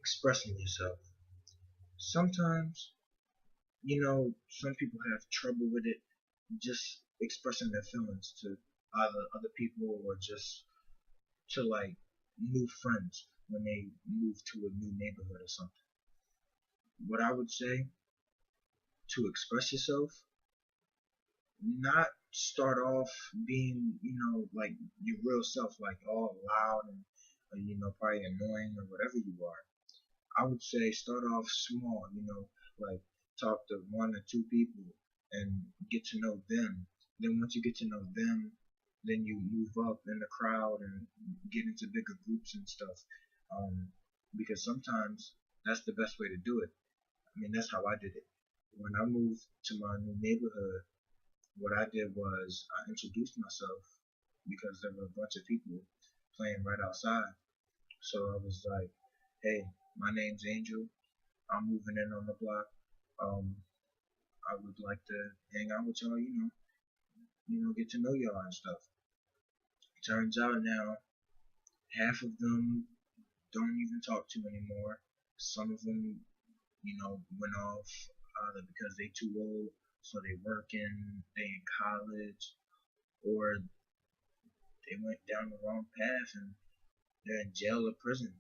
expressing yourself. Sometimes, some people have trouble with it, just expressing their feelings to either other people or just to like new friends when they move to a new neighborhood or something. What I would say to express yourself, not start off being, like your real self, like all loud and, probably annoying or whatever you are. I would say start off small, like talk to one or two people and get to know them. Then once you get to know them, then you move up in the crowd and get into bigger groups and stuff. Um, because sometimes that's the best way to do it. I mean, that's how I did it. When I moved to my new neighborhood, what I did was I introduced myself because there were a bunch of people playing right outside. So I was like, "Hey, my name's Angel. I'm moving in on the block. Um, I would like to hang out with y'all. Get to know y'all and stuff." Turns out now half of them don't even talk to anymore. Some of them, went off either because they too old, so they working, they in college, or they went down the wrong path and they're in jail or prison.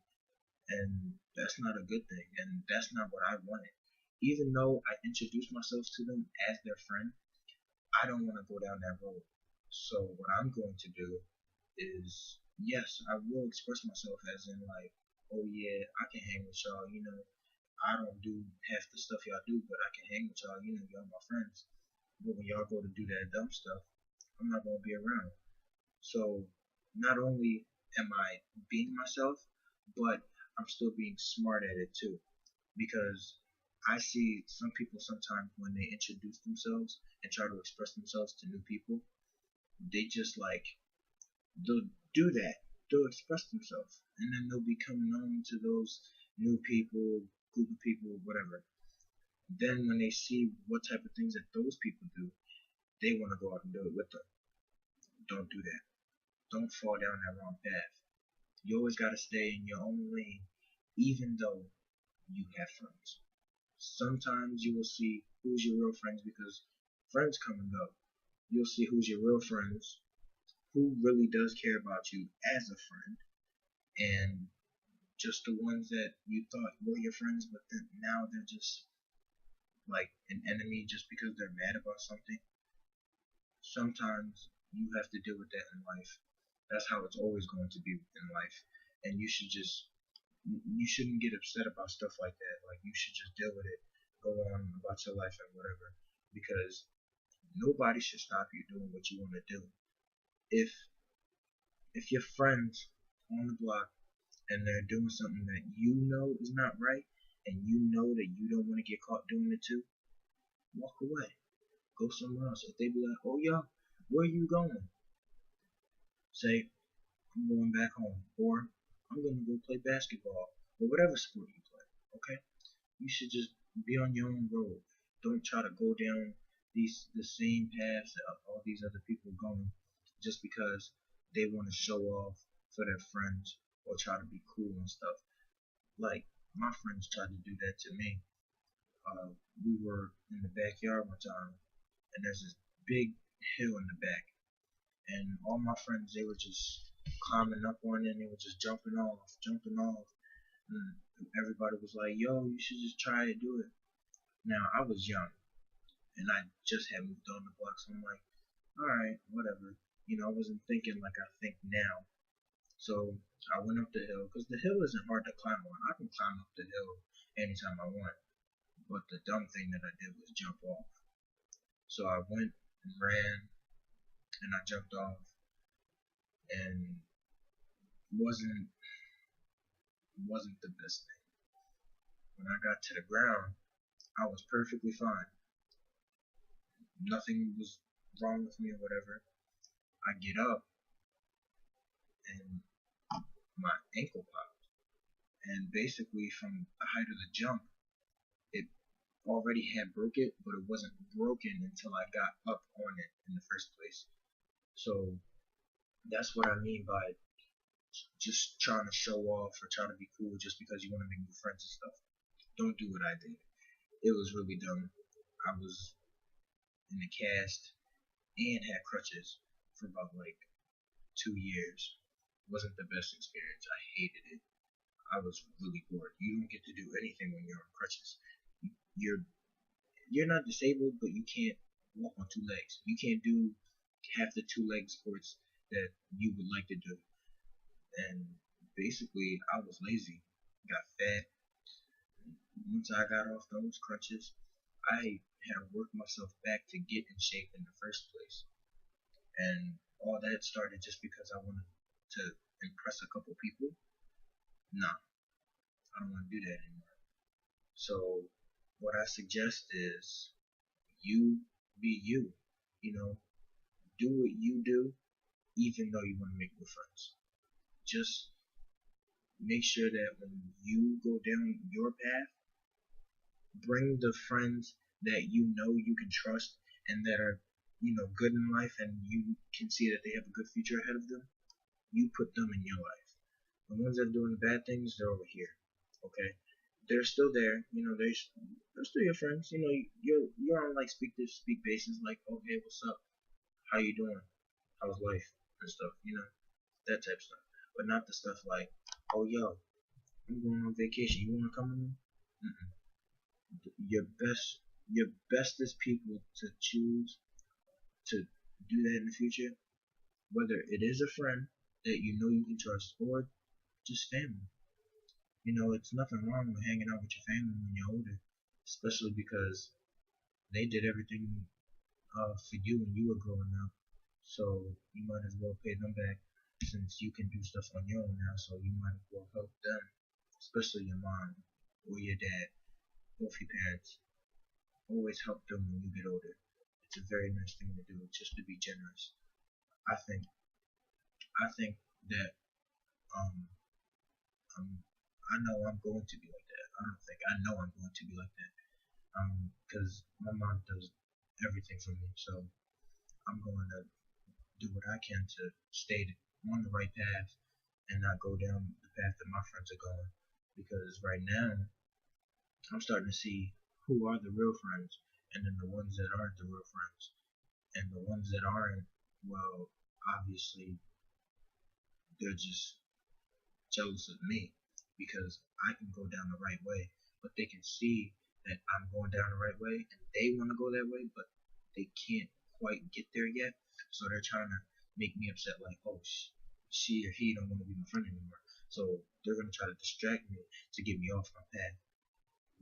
And that's not a good thing. And that's not what I wanted. Even though I introduced myself to them as their friend, I don't want to go down that road. So what I'm going to do is, yes, I will express myself as in like, oh yeah, I can hang with y'all. I don't do half the stuff y'all do, but I can hang with y'all. Y'all my friends. But when y'all go to do that dumb stuff, I'm not gonna be around. So not only am I being myself, but I'm still being smart at it too. Because I see some people sometimes when they introduce themselves and try to express themselves to new people, they just like they'll do that. They'll express themselves, and then they'll become known to those new people, group of people, whatever. Then when they see what type of things that those people do, they want to go out and do it with them. Don't do that. Don't fall down that wrong path. You always got to stay in your own lane, even though you have friends. Sometimes you will see who's your real friends because friends come and go. You'll see who's your real friends, who really does care about you as a friend, and just the ones that you thought were your friends, but then now they're just like an enemy just because they're mad about something. Sometimes you have to deal with that in life. That's how it's always going to be in life, and you shouldn't get upset about stuff like that. Like you should just deal with it, go on about your life and whatever, because nobody should stop you doing what you want to do. If if your friends on the block and they're doing something that you know is not right, and you know that you don't want to get caught doing it too, walk away. Go somewhere else. If they be like, "Oh yeah, where you going?" Say, "I'm going back home," or "I'm gonna go play basketball," or whatever sport you play. Okay, you should just be on your own road. Don't try to go down the same paths that all these other people going just because they want to show off for their friends or try to be cool and stuff. Like my friends tried to do that to me. We were in the backyard one time, and there's this big hill in the back, and all my friends they were just climbing up on it, and they were just jumping off, and everybody was like, "Yo, you should just try to do it." Now I was young, and I just had moved on the block, so I'm like, "All right, whatever." I wasn't thinking like I think now. So I went up the hill because the hill isn't hard to climb on. I can climb up the hill anytime I want. But the dumb thing that I did was jump off. So I went and ran and I jumped off and wasn't wasn't the best thing. When I got to the ground, I was perfectly fine. Nothing was wrong with me or whatever. I get up and my ankle popped. And basically from the height of the jump, it already had broke it, but it wasn't broken until I got up on it in the first place. So that's what I mean by just trying to show off or trying to be cool just because you want to make new friends and stuff. Don't do what I did. It was really dumb. I was in the cast and had crutches for about like 2 years. Wasn't the best experience. I hated it. I was really bored. You don't get to do anything when you're on crutches. You're you're not disabled, but you can't walk on two legs. You can't do half the two leg sports that you would like to do. And basically, I was lazy, got fat. Once I got off those crutches, I had worked myself back to get in shape in the first place. And all that started just because I wanted to impress a couple people. Nah, I don't want to do that anymore. So, what I suggest is you be you. You know, do what you do, even though you want to make new friends. Just make sure that when you go down your path, bring the friends that you know you can trust and that are, good in life and you can see that they have a good future ahead of them. You put them in your life. The ones that are doing the bad things, they're over here. Okay? They're still there. They're still your friends. You're on like speak to speak basis, like, oh hey, what's up? How you doing? How's life and stuff? That type of stuff. But not the stuff like, oh yo, I'm going on vacation. You wanna come with me? Mm-mm. Your bestest people to choose to do that in the future, whether it is a friend that you know you can trust or just family. It's nothing wrong with hanging out with your family when you're older, especially because they did everything for you when you were growing up. So you might as well pay them back since you can do stuff on your own now. So you might as well help them, especially your mom or your dad, both your parents. Always help them when you get older. It's a very nice thing to do, just to be generous. I think I think that um I know I'm going to be like that. I know I'm going to be like that. Because my mom does everything for me, so I'm going to do what I can to stay on the right path and not go down the path that my friends are going. Because right now I'm starting to see who are the real friends, and then the ones that aren't the real friends, and the ones that aren't, well, obviously they're just jealous of me because I can go down the right way, but they can see that I'm going down the right way and they want to go that way, but they can't quite get there yet. So they're trying to make me upset, like, oh, she or he don't want to be my friend anymore. So they're going to try to distract me to get me off my path.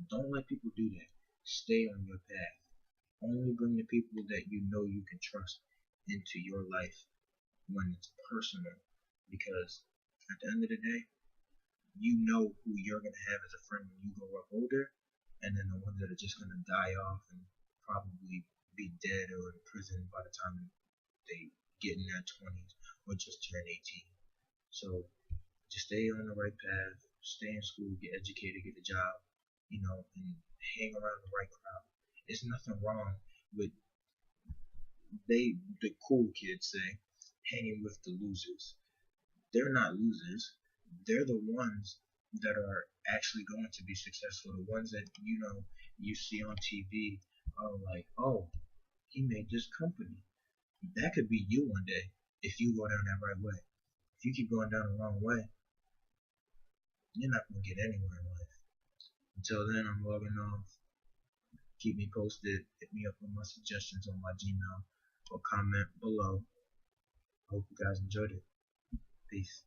Don't let people do that. Stay on your path. Only bring the people that you know you can trust into your life when it's personal, because at the end of the day, you know who you're going to have as a friend when you grow up older, and then the ones that are just going to die off and probably be dead or in prison by the time they get in their 20s or just turn 18. So just stay on the right path, stay in school, get educated, get a job, and hang around the right crowd. There's nothing wrong with the cool kids say hanging with the losers. They're not losers. They're the ones that are actually going to be successful. The ones that you see on TV are like, oh, he made this company. That could be you one day if you go down that right way. If you keep going down the wrong way, you're not going to get anywhere in life. Until then, I'm logging off. Keep me posted. Hit me up with my suggestions on my Gmail or comment below. Hope you guys enjoyed it. Peace.